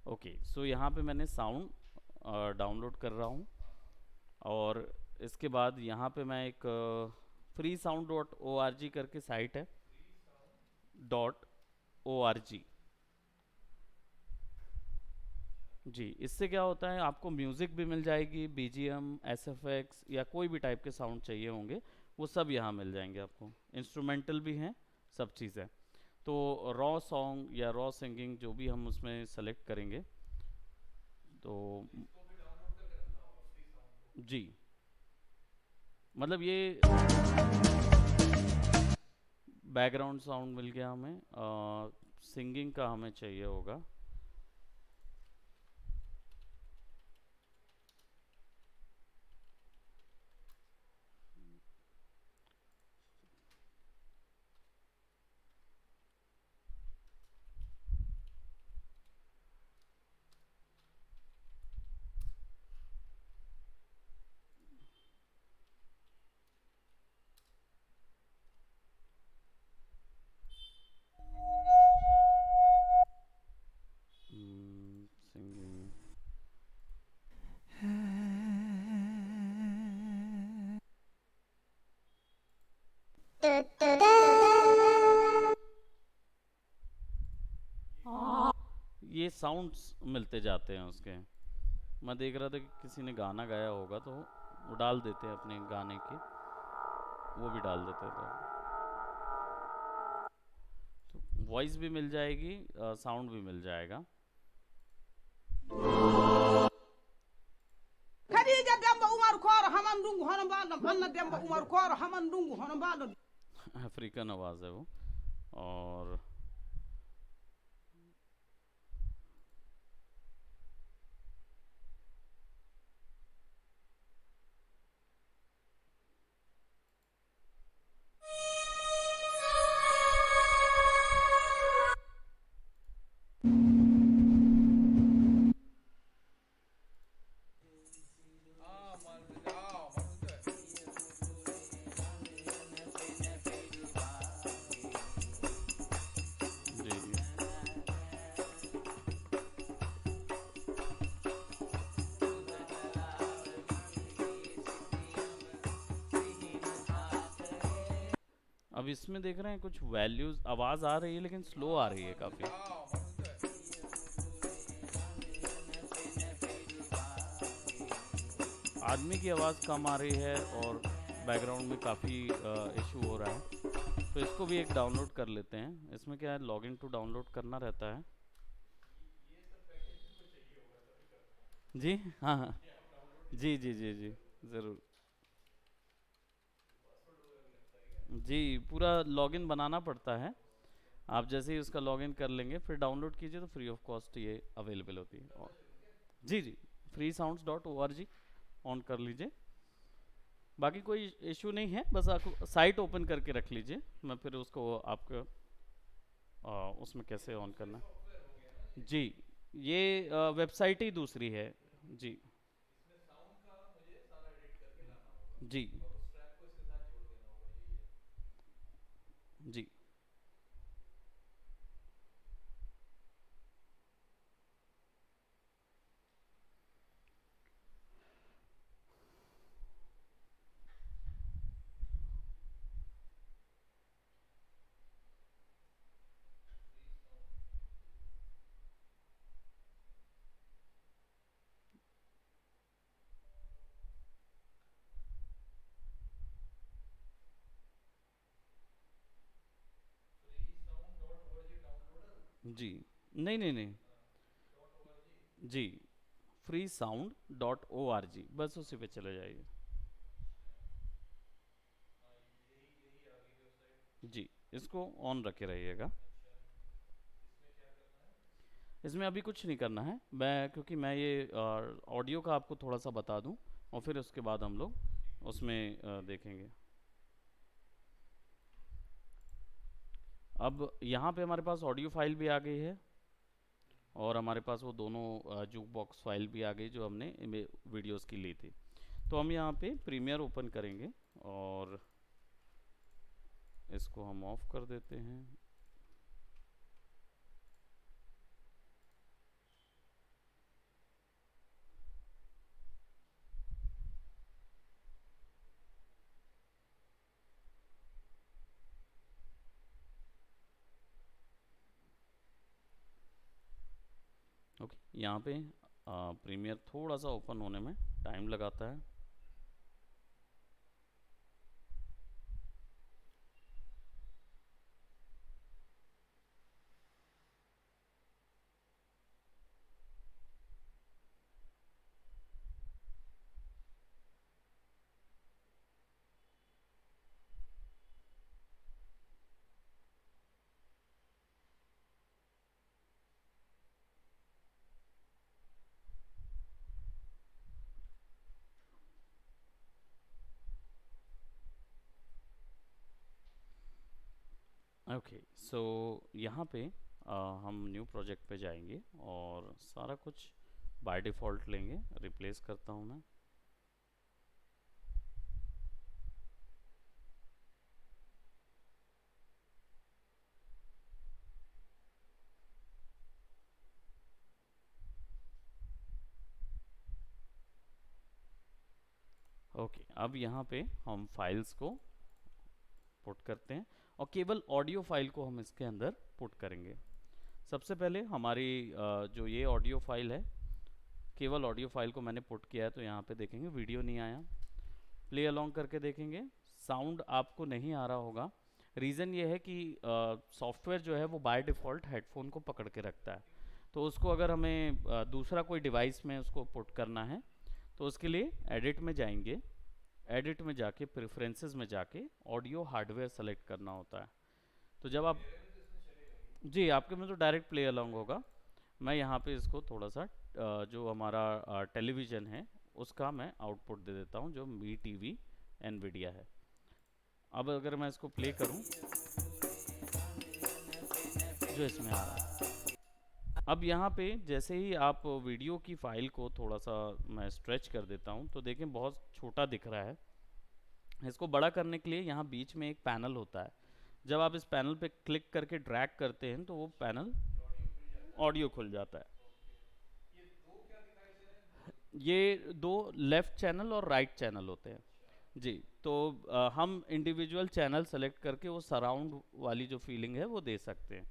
Okay, सो यहाँ पे मैंने साउंड डाउनलोड कर रहा हूँ। और इसके बाद यहाँ पे मैं एक free sound dot O R G करके साइट है, डॉट ओ आर जी। जी, इससे क्या होता है, आपको म्यूज़िक भी मिल जाएगी, बीजीएम, एसएफएक्स या कोई भी टाइप के साउंड चाहिए होंगे वो सब यहाँ मिल जाएंगे आपको। इंस्ट्रूमेंटल भी हैं, सब चीज़ है। तो रॉ सॉन्ग या रॉ सिंगिंग जो भी हम उसमें सेलेक्ट करेंगे, तो जी, मतलब ये बैकग्राउंड साउंड मिल गया हमें। सिंगिंग का हमें चाहिए होगा। सिंगिंग। ये साउंड्स मिलते जाते हैं उसके। मैं देख रहा था कि किसी ने गाना गाया होगा तो वो डाल देते हैं अपने गाने के, वो भी डाल देते हैं। तो वॉइस भी मिल जाएगी, साउंड भी मिल जाएगा। Khadija Demba Umar Koro Hamandungu Honombalo Hanna Demba Umar Koro Hamandungu Honombalo African आवाज़ है वो। और जी जी। अब इसमें देख रहे हैं कुछ वैल्यूज, आवाज़ आ रही है लेकिन स्लो आ रही है काफ़ी। आदमी की आवाज़ कम आ रही है और बैकग्राउंड में काफ़ी इशू हो रहा है। तो इसको भी एक डाउनलोड कर लेते हैं। इसमें क्या है, लॉगिन टू डाउनलोड करना रहता है। जी हाँ हाँ। जी जी जी जी, ज़रूर। जी, पूरा लॉगिन बनाना पड़ता है। आप जैसे ही उसका लॉगिन कर लेंगे फिर डाउनलोड कीजिए तो फ्री ऑफ कॉस्ट ये अवेलेबल होती है। और जी जी, free sounds dot O R G on कर लीजिए। बाकी कोई इशू नहीं है, बस आपको साइट ओपन करके रख लीजिए। मैं फिर उसको आपको उसमें कैसे ऑन करना है। जी, ये वेबसाइट ही दूसरी है। जी जी जी जी। नहीं नहीं नहीं। जी, free sound dot O R G, बस उसी पे चले जाइए। जी, इसको ऑन रखे रहिएगा। इसमें अभी कुछ नहीं करना है, मैं क्योंकि मैं ये ऑडियो का आपको थोड़ा सा बता दूं और फिर उसके बाद हम लोग उसमें देखेंगे। अब यहाँ पे हमारे पास ऑडियो फाइल भी आ गई है और हमारे पास वो दोनों जूक बॉक्स फाइल भी आ गई जो हमने वीडियोस की ली थी। तो हम यहाँ पे प्रीमियर ओपन करेंगे और इसको हम ऑफ कर देते हैं। ओके, यहाँ पे प्रीमियर थोड़ा सा ओपन होने में टाइम लगाता है। ओके, सो यहाँ पे हम न्यू प्रोजेक्ट पे जाएंगे और सारा कुछ बाय डिफ़ॉल्ट लेंगे। रिप्लेस करता हूँ मैं। ओके, अब यहाँ पे हम फाइल्स को पुट करते हैं और केवल ऑडियो फाइल को हम इसके अंदर पुट करेंगे। सबसे पहले हमारी जो ये ऑडियो फाइल है, केवल ऑडियो फाइल को मैंने पुट किया है, तो यहाँ पे देखेंगे वीडियो नहीं आया। प्ले अलोंग करके देखेंगे, साउंड आपको नहीं आ रहा होगा। रीज़न ये है कि सॉफ्टवेयर जो है वो बाय डिफ़ॉल्ट हेडफोन को पकड़ के रखता है, तो उसको अगर हमें दूसरा कोई डिवाइस में उसको पुट करना है तो उसके लिए एडिट में जाएंगे। एडिट में जाके प्रेफरेंसेस में जाके ऑडियो हार्डवेयर सेलेक्ट करना होता है। तो जब आप जी, आपके में तो डायरेक्ट प्ले अलोंग होगा। मैं यहाँ पे इसको थोड़ा सा जो हमारा टेलीविज़न है उसका मैं आउटपुट दे देता हूँ, जो मी टीवी एनवीडिया है। अब अगर मैं इसको प्ले करूँ, जो इसमें आ रहा है। अब यहाँ पे जैसे ही आप वीडियो की फाइल को थोड़ा सा मैं स्ट्रेच कर देता हूँ, तो देखें बहुत छोटा दिख रहा है। इसको बड़ा करने के लिए यहाँ बीच में एक पैनल होता है। जब आप इस पैनल पे क्लिक करके ड्रैग करते हैं तो वो पैनल ऑडियो खुल जाता है। ये दो लेफ्ट चैनल और राइट चैनल होते हैं जी। तो हम इंडिविजुअल चैनल सेलेक्ट करके वो सराउंड वाली जो फीलिंग है वो दे सकते हैं।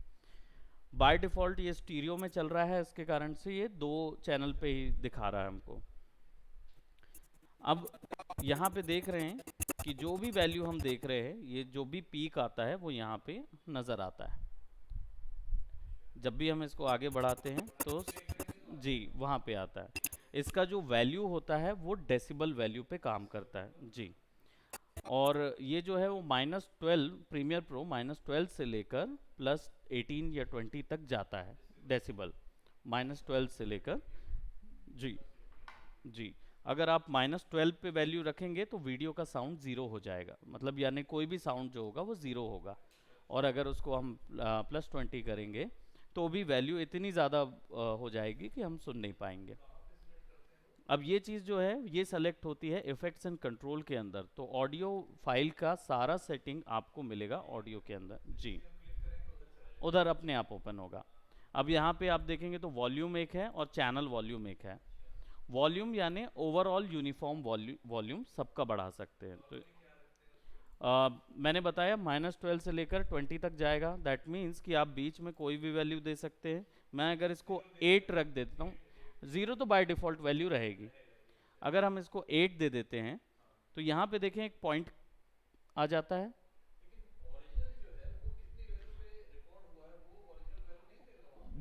बाय डिफ़ॉल्ट ये स्टीरियो में चल रहा है, इसके कारण से ये दो चैनल पे ही दिखा रहा है हमको। अब यहाँ पे देख रहे हैं कि जो भी वैल्यू हम देख रहे हैं, ये जो भी पीक आता है वो यहाँ पे नज़र आता है। जब भी हम इसको आगे बढ़ाते हैं तो जी वहाँ पे आता है। इसका जो वैल्यू होता है वो डेसिबल वैल्यू पे काम करता है जी। और ये जो है वो -12 प्रीमियर प्रो -12 से लेकर +18 या 20 तक जाता है डेसिबल। -12 से लेकर जी जी। अगर आप -12 पे वैल्यू रखेंगे तो वीडियो का साउंड ज़ीरो हो जाएगा, मतलब यानी कोई भी साउंड जो होगा वो ज़ीरो होगा। और अगर उसको हम +20 करेंगे तो भी वैल्यू इतनी ज़्यादा हो जाएगी कि हम सुन नहीं पाएंगे। अब ये चीज़ जो है ये सेलेक्ट होती है इफ़ेक्ट्स एंड कंट्रोल के अंदर, तो ऑडियो फाइल का सारा सेटिंग आपको मिलेगा ऑडियो के अंदर जी। उधर अपने आप ओपन होगा। अब यहाँ पे आप देखेंगे तो वॉल्यूम एक है और चैनल वॉल्यूम एक है। वॉल्यूम यानी ओवरऑल यूनिफॉर्म वॉल्यूम सबका बढ़ा सकते हैं। तो मैंने बताया -12 से लेकर 20 तक जाएगा। दैट मीन्स कि आप बीच में कोई भी वैल्यू दे सकते हैं। मैं अगर इसको 8 रख देता हूँ, 0 तो बाय डिफ़ॉल्ट वैल्यू रहेगी। अगर हम इसको 8 दे देते हैं तो यहाँ पे देखें एक पॉइंट आ जाता है।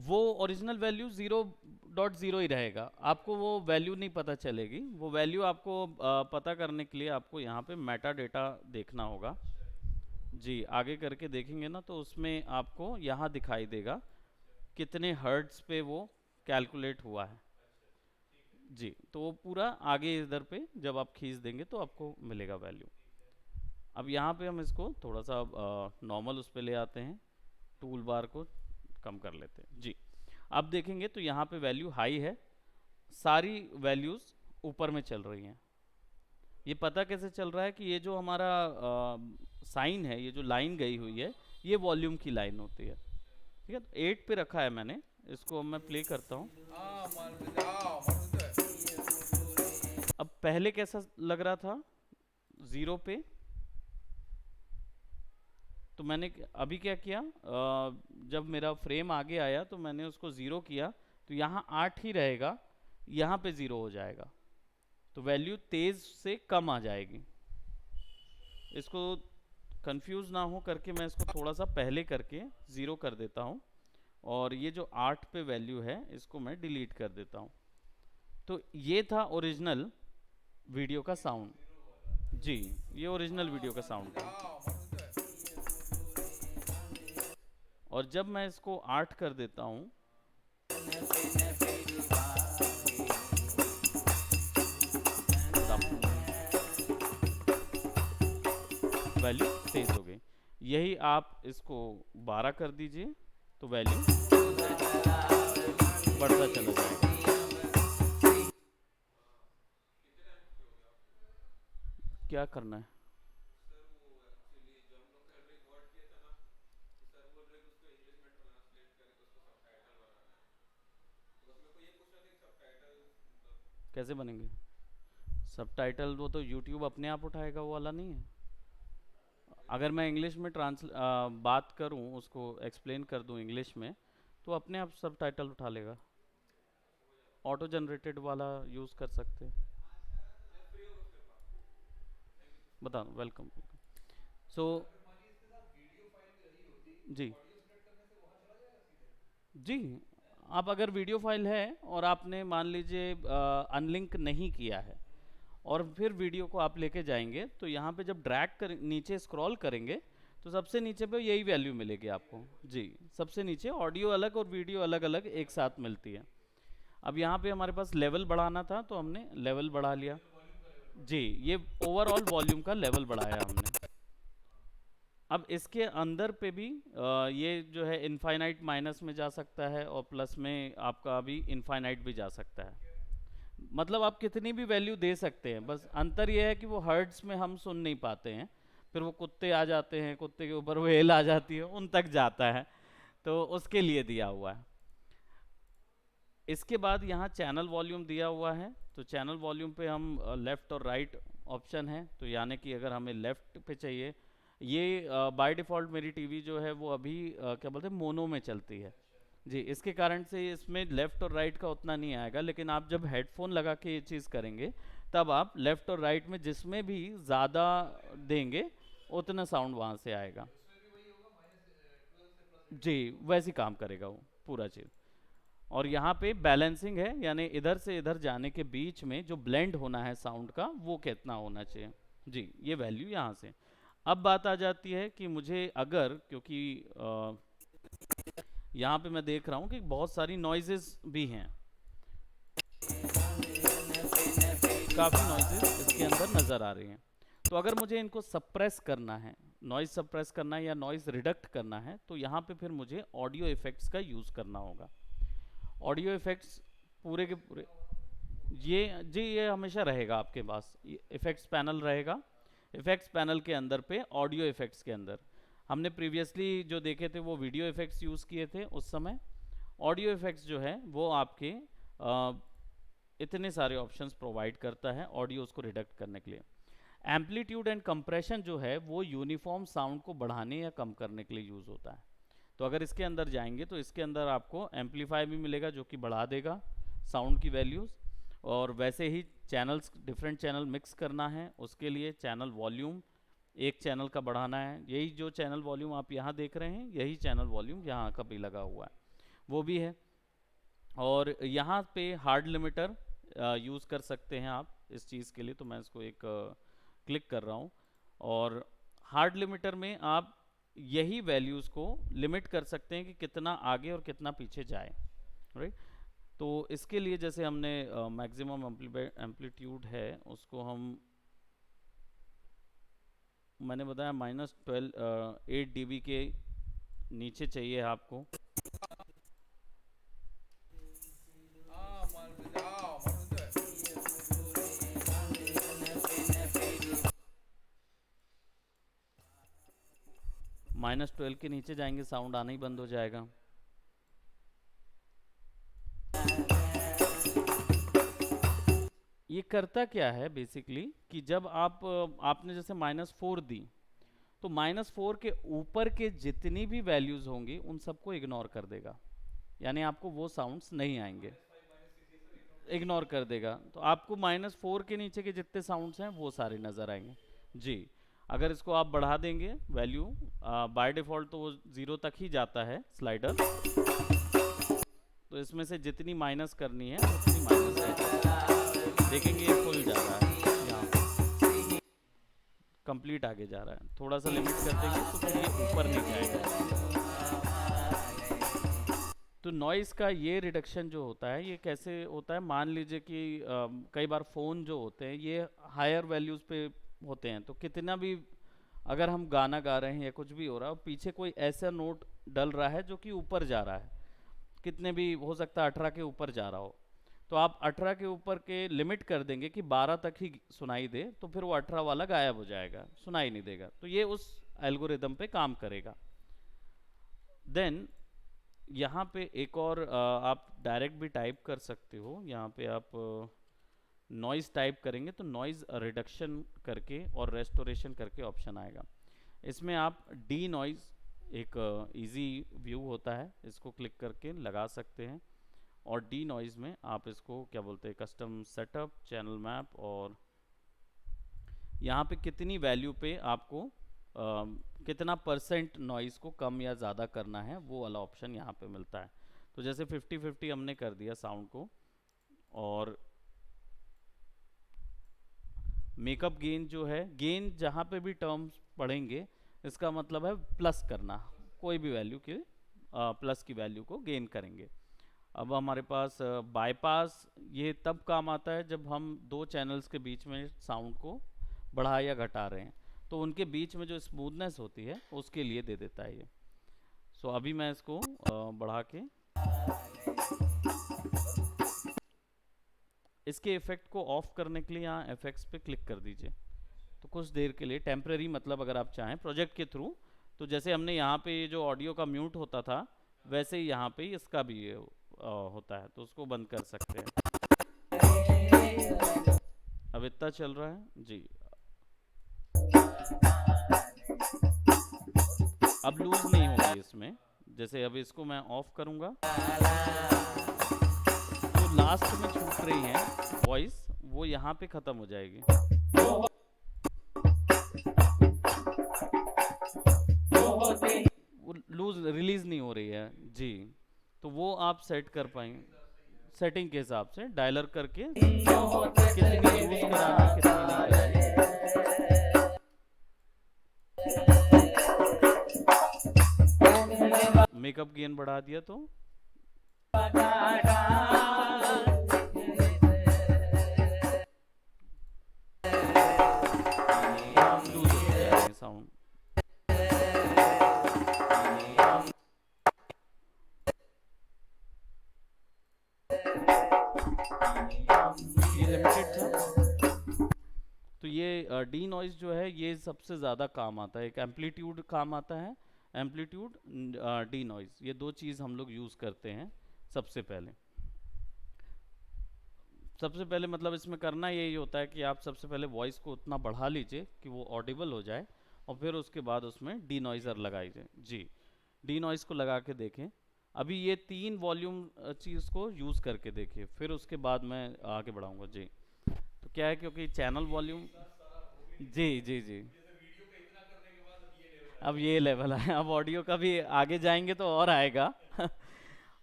वो ओरिजिनल वैल्यू 0.0 ही रहेगा, आपको वो वैल्यू नहीं पता चलेगी। वो वैल्यू आपको पता करने के लिए आपको यहाँ पे मेटा डेटा देखना होगा जी। आगे करके देखेंगे ना तो उसमें आपको यहाँ दिखाई देगा कितने हर्ट्ज पे वो कैलकुलेट हुआ है जी। तो वो पूरा आगे इधर पे जब आप खींच देंगे तो आपको मिलेगा वैल्यू। अब यहाँ पे हम इसको थोड़ा सा नॉर्मल उस पे ले आते हैं, टूल बार को कम कर लेते हैं जी। अब देखेंगे तो यहाँ पे वैल्यू हाई है, सारी वैल्यूज़ ऊपर में चल रही हैं। ये पता कैसे चल रहा है कि ये जो हमारा साइन है, ये जो लाइन गई हुई है, ये वॉल्यूम की लाइन होती है। ठीक है, तो 8 पे रखा है मैंने, इसको मैं प्ले करता हूँ। अब पहले कैसा लग रहा था 0 पे, तो मैंने अभी क्या किया, जब मेरा फ्रेम आगे आया तो मैंने उसको 0 किया तो यहाँ 8 ही रहेगा, यहाँ पे 0 हो जाएगा, तो वैल्यू तेज से कम आ जाएगी। इसको कंफ्यूज ना हो करके मैं इसको थोड़ा सा पहले करके 0 कर देता हूँ, और ये जो 8 पे वैल्यू है इसको मैं डिलीट कर देता हूँ। तो ये था ओरिजिनल वीडियो का साउंड। जी, ये ओरिजिनल वीडियो का साउंड था। और जब मैं इसको 8 कर देता हूँ, वैल्यू तेज हो गई। यही आप इसको 12 कर दीजिए तो वैल्यू बढ़ता चला जाएगा। क्या करना है? कैसे बनेंगे सबटाइटल? वो तो YouTube अपने आप उठाएगा, वो वाला नहीं है। अगर मैं इंग्लिश में बात करूं, उसको एक्सप्लेन कर दूं इंग्लिश में, तो अपने आप सबटाइटल उठा लेगा। ऑटो जनरेटेड वाला यूज़ कर सकते हैं। बता दो, वेलकम। सो जी जी, आप अगर वीडियो फाइल है और आपने मान लीजिए अनलिंक नहीं किया है, और फिर वीडियो को आप लेके जाएंगे, तो यहाँ पे जब ड्रैग कर नीचे स्क्रॉल करेंगे तो सबसे नीचे पे यही वैल्यू मिलेगी आपको। जी, सबसे नीचे ऑडियो अलग और वीडियो अलग अलग एक साथ मिलती है। अब यहाँ पे हमारे पास लेवल बढ़ाना था तो हमने लेवल बढ़ा लिया। जी, ये ओवरऑल वॉल्यूम का लेवल बढ़ाया हमने। अब इसके अंदर पे भी ये जो है इनफाइनाइट माइनस में जा सकता है, और प्लस में आपका अभी इनफाइनाइट भी जा सकता है। मतलब आप कितनी भी वैल्यू दे सकते हैं, बस अंतर ये है कि वो हर्ट्स में हम सुन नहीं पाते हैं। फिर वो कुत्ते आ जाते हैं, कुत्ते के ऊपर व्हेल आ जाती है, उन तक जाता है, तो उसके लिए दिया हुआ है। इसके बाद यहाँ चैनल वॉल्यूम दिया हुआ है, तो चैनल वॉल्यूम पे हम लेफ़्ट और राइट ऑप्शन है, तो यानी कि अगर हमें लेफ़्ट पे चाहिए, ये बाय डिफ़ॉल्ट मेरी टीवी जो है वो अभी क्या बोलते हैं, मोनो में चलती है। जी, इसके कारण से इसमें लेफ़्ट और राइट का उतना नहीं आएगा, लेकिन आप जब हेडफोन लगा के ये चीज़ करेंगे तब आप लेफ़्ट और राइट में जिसमें भी ज़्यादा देंगे उतना साउंड वहाँ से आएगा। जी, वैसे काम करेगा वो पूरा चीज़। और यहाँ पे बैलेंसिंग है, यानी इधर से इधर जाने के बीच में जो ब्लेंड होना है साउंड का, वो कितना होना चाहिए। जी, ये वैल्यू यहाँ से। अब बात आ जाती है कि मुझे अगर, क्योंकि यहाँ पे मैं देख रहा हूँ कि बहुत सारी नॉइजेस भी हैं, काफ़ी नॉइजेस इसके अंदर नज़र आ रही हैं। तो अगर मुझे इनको सप्रेस करना है, नॉइज़ सप्रेस करना है या नॉइज़ रिडक्ट करना है, तो यहाँ पे फिर मुझे ऑडियो इफ़ेक्ट्स का यूज़ करना होगा। ऑडियो इफ़ेक्ट्स पूरे के पूरे ये हमेशा रहेगा आपके पास, इफ़ेक्ट्स पैनल रहेगा। इफ़ेक्ट्स पैनल के अंदर पे ऑडियो इफ़ेक्ट्स के अंदर हमने प्रीवियसली जो देखे थे वो वीडियो इफ़ेक्ट्स यूज़ किए थे उस समय। ऑडियो इफ़ेक्ट्स जो है वो आपके इतने सारे ऑप्शंस प्रोवाइड करता है ऑडियो उसको रिडक्ट करने के लिए। एम्पलीट्यूड एंड कंप्रेशन जो है वो यूनिफॉर्म साउंड को बढ़ाने या कम करने के लिए यूज़ होता है। तो अगर इसके अंदर जाएंगे तो इसके अंदर आपको एम्पलीफाई भी मिलेगा जो कि बढ़ा देगा साउंड की वैल्यूज़, और वैसे ही चैनल्स, डिफरेंट चैनल मिक्स करना है उसके लिए चैनल वॉल्यूम एक चैनल का बढ़ाना है। यही जो चैनल वॉल्यूम आप यहाँ देख रहे हैं, यही चैनल वॉल्यूम यहाँ का भी लगा हुआ है, वो भी है। और यहाँ पे हार्ड लिमिटर यूज़ कर सकते हैं आप इस चीज़ के लिए, तो मैं इसको एक क्लिक कर रहा हूँ, और हार्ड लिमिटर में आप यही वैल्यूज़ को लिमिट कर सकते हैं कि कितना आगे और कितना पीछे जाए, राइट। तो इसके लिए जैसे हमने मैक्सिमम एम्पलीट्यूड है उसको मैंने बताया -12 8 dB के नीचे चाहिए आपको। -12 के नीचे जाएंगे साउंड आना ही बंद हो जाएगा। ये करता क्या है बेसिकली कि जब आपने जैसे -4 दी, तो -4 के ऊपर के जितनी भी वैल्यूज़ होंगी उन सबको इग्नोर कर देगा। यानी आपको वो साउंड्स नहीं आएंगे, इग्नोर कर देगा। तो आपको -4 के नीचे के जितने साउंड्स हैं वो सारे नज़र आएंगे। जी, अगर इसको आप बढ़ा देंगे वैल्यू, बाय डिफ़ॉल्ट तो वो 0 तक ही जाता है स्लाइडर, तो इसमें से जितनी माइनस करनी है उतनी माइनस है। देखेंगे ये फुल जा रहा है, यहाँ पे कंप्लीट आगे जा रहा है। थोड़ा सा लिमिट कर देंगे तो फिर ये ऊपर नहीं जाएगा। तो नॉइज़ का ये रिडक्शन जो होता है ये कैसे होता है, मान लीजिए कि कई बार फ़ोन जो होते हैं ये हायर वैल्यूज़ पे होते हैं, तो कितना भी अगर हम गाना गा रहे हैं या कुछ भी हो रहा है, पीछे कोई ऐसा नोट डल रहा है जो कि ऊपर जा रहा है, कितने भी हो सकता है 18 के ऊपर जा रहा हो, तो आप 18 के ऊपर के लिमिट कर देंगे कि 12 तक ही सुनाई दे, तो फिर वो 18 वाला गायब हो जाएगा, सुनाई नहीं देगा। तो ये उस एल्गोरिदम पे काम करेगा। देन यहाँ पे एक और आप डायरेक्ट भी टाइप कर सकते हो। यहाँ पे आप नॉइज़ टाइप करेंगे तो नॉइज़ रिडक्शन करके और रेस्टोरेशन करके ऑप्शन आएगा। इसमें आप डी नॉइज़ एक इजी व्यू होता है, इसको क्लिक करके लगा सकते हैं। और डी नॉइज़ में आप इसको क्या बोलते हैं, कस्टम सेटअप, चैनल मैप, और यहाँ पे कितनी वैल्यू पे आपको कितना परसेंट नॉइज़ को कम या ज़्यादा करना है वो वाला ऑप्शन यहाँ पे मिलता है। तो जैसे 50-50 हमने कर दिया साउंड को, और मेकअप गेन जो है, गेन जहाँ पे भी टर्म्स पढ़ेंगे इसका मतलब है प्लस करना, कोई भी वैल्यू के प्लस की वैल्यू को गेन करेंगे। अब हमारे पास बाईपास ये तब काम आता है जब हम दो चैनल्स के बीच में साउंड को बढ़ा या घटा रहे हैं, तो उनके बीच में जो स्मूथनेस होती है उसके लिए दे देता है ये। सो अभी मैं इसको बढ़ा के इसके इफेक्ट को ऑफ करने के लिए यहाँ इफेक्ट्स पे क्लिक कर दीजिए। तो कुछ देर के लिए टेम्परेरी, मतलब अगर आप चाहें प्रोजेक्ट के थ्रू, तो जैसे हमने यहाँ पे ये जो ऑडियो का म्यूट होता था वैसे ही यहाँ पे इसका भी ये होता है, तो उसको बंद कर सकते हैं। अब इतना चल रहा है जी। अब लूज नहीं होगी इसमें। जैसे अब इसको मैं ऑफ करूंगा तो लास्ट में छूट रही है वॉइस, वो यहाँ पे खत्म हो जाएगी। वो लूज रिलीज नहीं हो रही है जी। तो वो आप सेट कर पाएंगे सेटिंग के हिसाब से, डायलर करके कितनी लूज करानी है कितनी नहीं करानी। मेकअप गेन बढ़ा दिया तो लूज हो जाएंगे साउंड। ये लिमिटेड था। तो ये डी नॉइज जो है ये सबसे ज़्यादा काम आता है। एक एम्पलीट्यूड काम आता है, एम्पलीट्यूड, डी नॉइज, ये दो चीज़ हम लोग यूज़ करते हैं सबसे पहले। सबसे पहले मतलब इसमें करना यही होता है कि आप सबसे पहले वॉइस को उतना बढ़ा लीजिए कि वो ऑडिबल हो जाए, और फिर उसके बाद उसमें डी नॉइज़र लगाइए जी। डी नॉइज़ को लगा के देखें। अभी ये 3 वॉल्यूम चीज़ को यूज़ करके देखिए, फिर उसके बाद मैं आगे बढ़ाऊंगा जी। तो क्या है, क्योंकि चैनल वॉल्यूम जी जी जी, अब ये लेवल है, अब ऑडियो का भी आगे जाएंगे तो और आएगा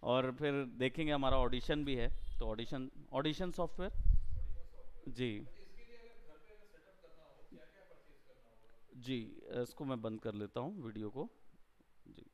और फिर देखेंगे, हमारा ऑडिशन भी है, तो ऑडिशन ऑडिशन सॉफ्टवेयर जी। जी, इसको मैं बंद कर लेता हूँ वीडियो को जी।